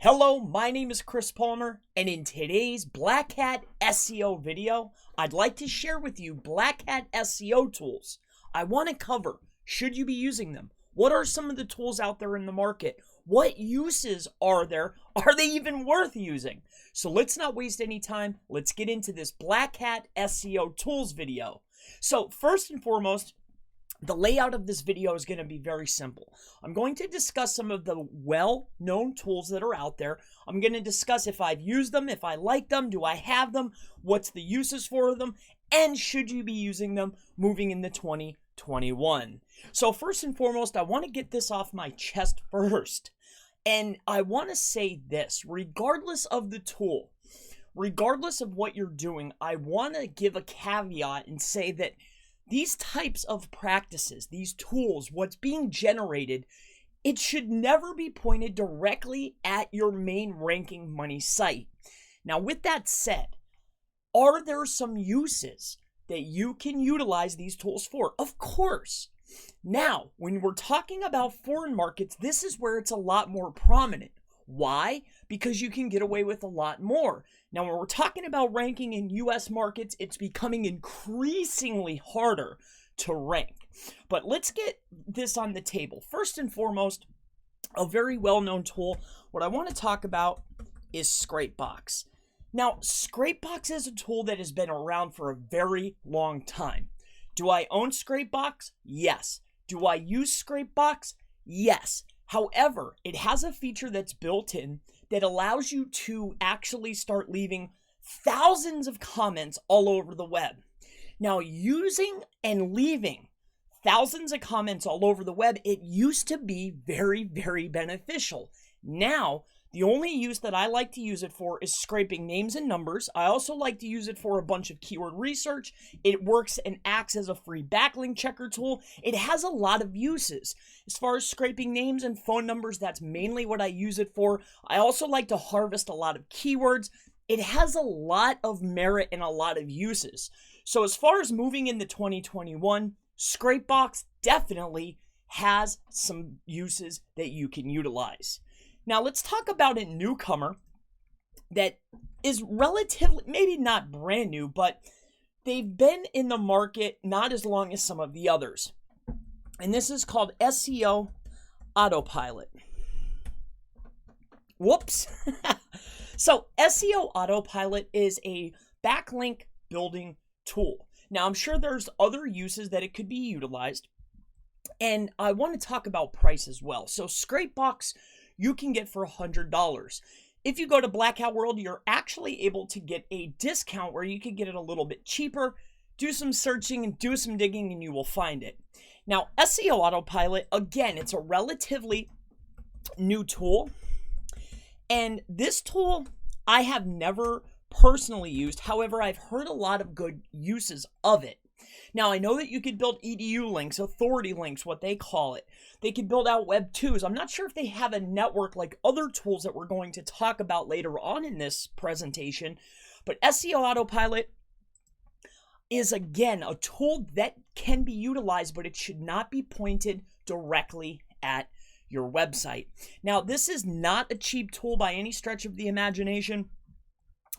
Hello, my name is Chris Palmer, and in today's Black Hat SEO video, I'd like to share with you Black Hat SEO tools. I want to cover, should you be using them? What are some of the tools out there in the market? What uses are there? Are they even worth using? So let's not waste any time. Let's get into this Black Hat SEO tools video. So first and foremost, the layout of this video is going to be very simple. I'm going to discuss some of the well-known tools that are out there. I'm going to discuss if I've used them, if I like them, do I have them, what's the uses for them, and should you be using them moving into 2021. So first and foremost, I want to get this off my chest first. And I want to say this, regardless of the tool, regardless of what you're doing, I want to give a caveat and say that these types of practices, these tools, what's being generated, it should never be pointed directly at your main ranking money site. Now, with that said, are there some uses that you can utilize these tools for? Of course. Now, when we're talking about foreign markets, this is where it's a lot more prominent. Why? Because you can get away with a lot more. Now, when we're talking about ranking in US markets, it's becoming increasingly harder to rank. But let's get this on the table. First and foremost, a very well-known tool. What I want to talk about is Scrapebox. Now, Scrapebox is a tool that has been around for a very long time. Do I own Scrapebox? Yes. Do I use Scrapebox? Yes. However, it has a feature that's built in that allows you to actually start leaving thousands of comments all over the web. Now, using and leaving thousands of comments all over the web, it used to be very, very beneficial. Now, the only use that I like to use it for is scraping names and numbers. I also like to use it for a bunch of keyword research. It works and acts as a free backlink checker tool. It has a lot of uses. As far as scraping names and phone numbers, that's mainly what I use it for. I also like to harvest a lot of keywords. It has a lot of merit and a lot of uses. So as far as moving into 2021, Scrapebox definitely has some uses that you can utilize. Now, let's talk about a newcomer that is relatively, maybe not brand new, but they've been in the market not as long as some of the others. And this is called SEO Autopilot. Whoops. So SEO Autopilot is a backlink building tool. Now, I'm sure there's other uses that it could be utilized. And I want to talk about price as well. So Scrapebox, you can get for $100. If you go to Black Hat World, you're actually able to get a discount where you can get it a little bit cheaper. Do some searching and do some digging and you will find it. Now, SEO Autopilot, again, it's a relatively new tool. And this tool I have never personally used. However, I've heard a lot of good uses of it. Now, I know that you could build EDU links, authority links, what they call it. They could build out Web 2s. I'm not sure if they have a network like other tools that we're going to talk about later on in this presentation. But SEO Autopilot is, again, a tool that can be utilized, but it should not be pointed directly at your website. Now, this is not a cheap tool by any stretch of the imagination.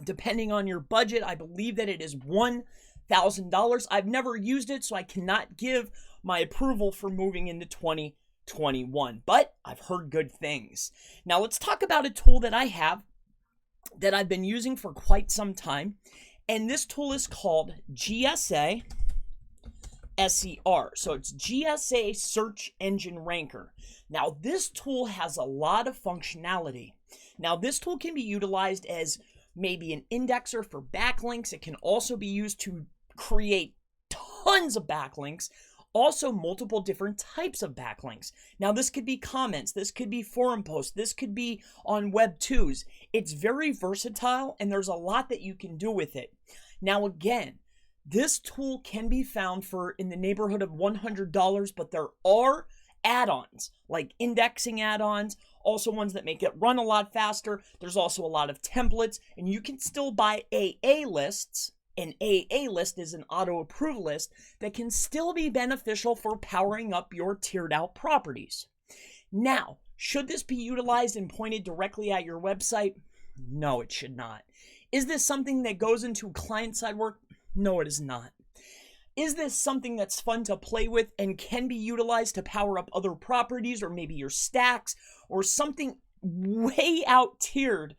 Depending on your budget, I believe that it is $1,000. I've never used it, so I cannot give my approval for moving into 2021, but I've heard good things. Now let's talk about a tool that I have that I've been using for quite some time, and this tool is called GSA SER. So it's GSA Search Engine Ranker. Now this tool has a lot of functionality. Now this tool can be utilized as maybe an indexer for backlinks. It can also be used to create tons of backlinks, also multiple different types of backlinks. Now, this could be comments, this could be forum posts, this could be on Web 2s. It's very versatile, and there's a lot that you can do with it. Now, again, this tool can be found for in the neighborhood of $100, but there are add-ons, like indexing add-ons, also ones that make it run a lot faster. There's also a lot of templates, and you can still buy AA lists. An AA list is an auto-approve list that can still be beneficial for powering up your tiered out properties. Now, Should this be utilized and pointed directly at your website? No, it should not. Is this something that goes into client-side work? No, it is not. Is this something that's fun to play with and can be utilized to power up other properties or maybe your stacks or something way out tiered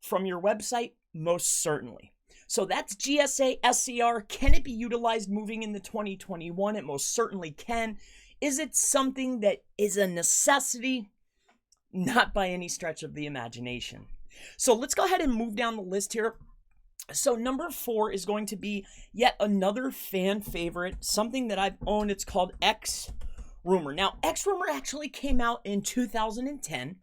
from your website? Most certainly. So that's GSA SER. Can it be utilized moving into 2021? It most certainly can. Is it something that is a necessity? Not by any stretch of the imagination. So let's go ahead and move down the list here. So number 4 is going to be yet another fan favorite, something that I've owned. It's called Xrumer. Now, Xrumer actually came out in 2010,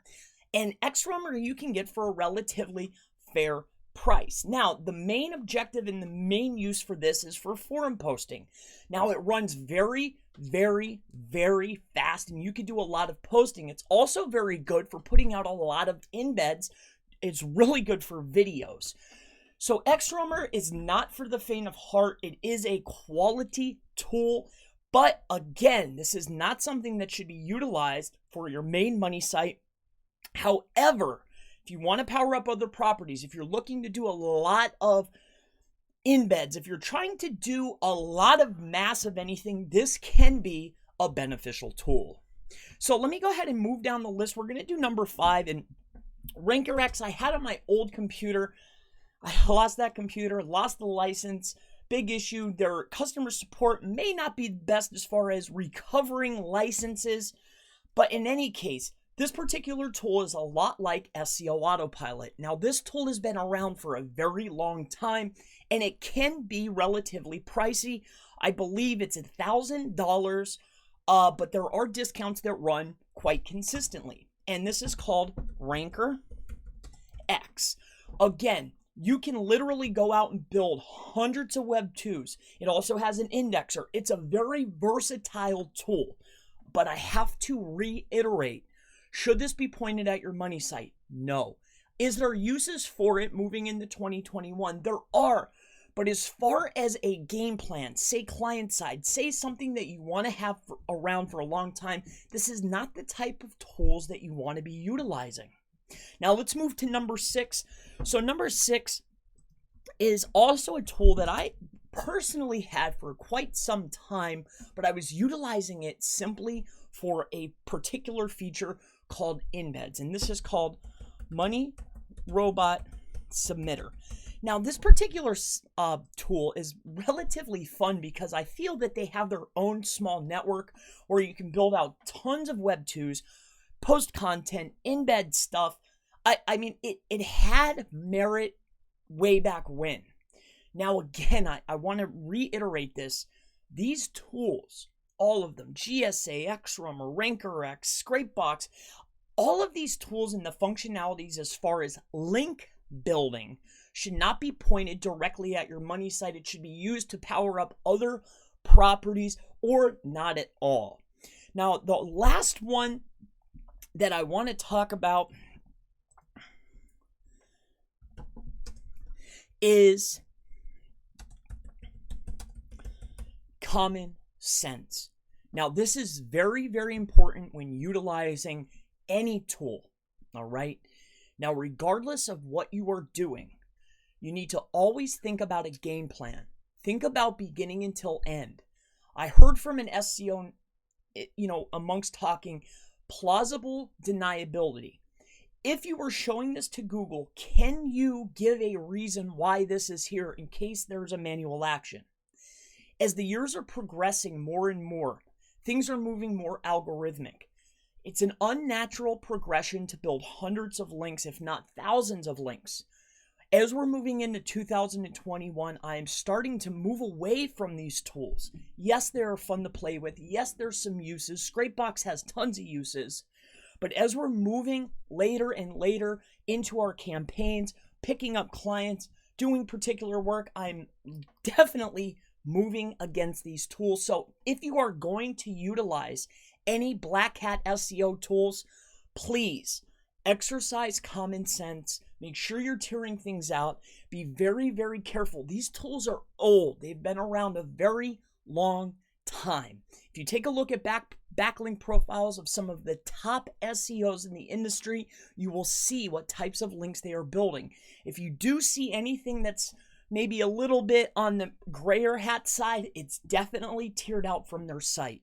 and Xrumer you can get for a relatively fair price. Now, the main objective and the main use for this is for forum posting. Now, it runs very, very, very fast, and you can do a lot of posting. It's also very good for putting out a lot of embeds. It's really good for videos. So Xrumer is not for the faint of heart. It is a quality tool, but again, this is not something that should be utilized for your main money site. However, if you want to power up other properties, if you're looking to do a lot of embeds, if you're trying to do a lot of mass of anything, this can be a beneficial tool. So let me go ahead and move down the list. We're going to do number 5, and Rancor X I had on my old computer. I lost that computer, lost the license. Big issue. Their customer support may not be the best as far as recovering licenses, but in any case, this particular tool is a lot like SEO Autopilot. Now, this tool has been around for a very long time, and it can be relatively pricey. I believe it's $1,000, but there are discounts that run quite consistently. And this is called Rancor X. Again, you can literally go out and build hundreds of Web 2s. It also has an indexer. It's a very versatile tool, but I have to reiterate, should this be pointed at your money site? No. Is there uses for it moving into 2021? There are. But as far as a game plan, say client side, say something that you want to have around for a long time, this is not the type of tools that you want to be utilizing. Now let's move to number 6. So number 6 is also a tool that I personally had for quite some time, but I was utilizing it simply for a particular feature called embeds, and this is called Money Robot Submitter. Now, this particular tool is relatively fun because I feel that they have their own small network where you can build out tons of Web 2s, post content, embed stuff. I mean, it had merit way back when. Now, again, I want to reiterate this. These tools, all of them, GSA, Xrumer, Rancor X, Scrapebox, all of these tools and the functionalities as far as link building should not be pointed directly at your money site. It should be used to power up other properties or not at all. Now, the last one that I want to talk about is common sense. Now, this is very, very important when utilizing any tool, all right? Now, regardless of what you are doing, you need to always think about a game plan. Think about beginning until end. I heard from an SEO, amongst talking plausible deniability. If you were showing this to Google, can you give a reason why this is here in case there's a manual action? As the years are progressing more and more, things are moving more algorithmic. It's an unnatural progression to build hundreds of links, if not thousands of links. As we're moving into 2021, I am starting to move away from these tools. Yes, they are fun to play with. Yes, there's some uses. Scrapebox has tons of uses. But as we're moving later and later into our campaigns, picking up clients, doing particular work, I'm definitely moving against these tools. So if you are going to utilize any Black Hat SEO tools, please exercise common sense. Make sure you're tiering things out. Be very, very careful. These tools are old. They've been around a very long time. If you take a look at backlink profiles of some of the top SEOs in the industry, you will see what types of links they are building. If you do see anything that's maybe a little bit on the grayer hat side, it's definitely tiered out from their site.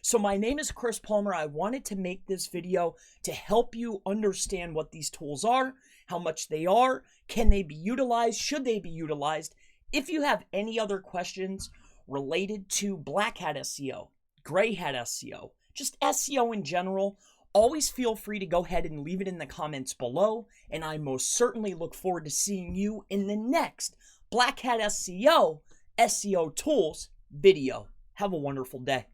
So my name is Chris Palmer. I wanted to make this video to help you understand what these tools are, how much they are, can they be utilized, should they be utilized. If you have any other questions related to black hat SEO, gray hat SEO, just SEO in general, always feel free to go ahead and leave it in the comments below, and I most certainly look forward to seeing you in the next Black Hat SEO Tools video. Have a wonderful day.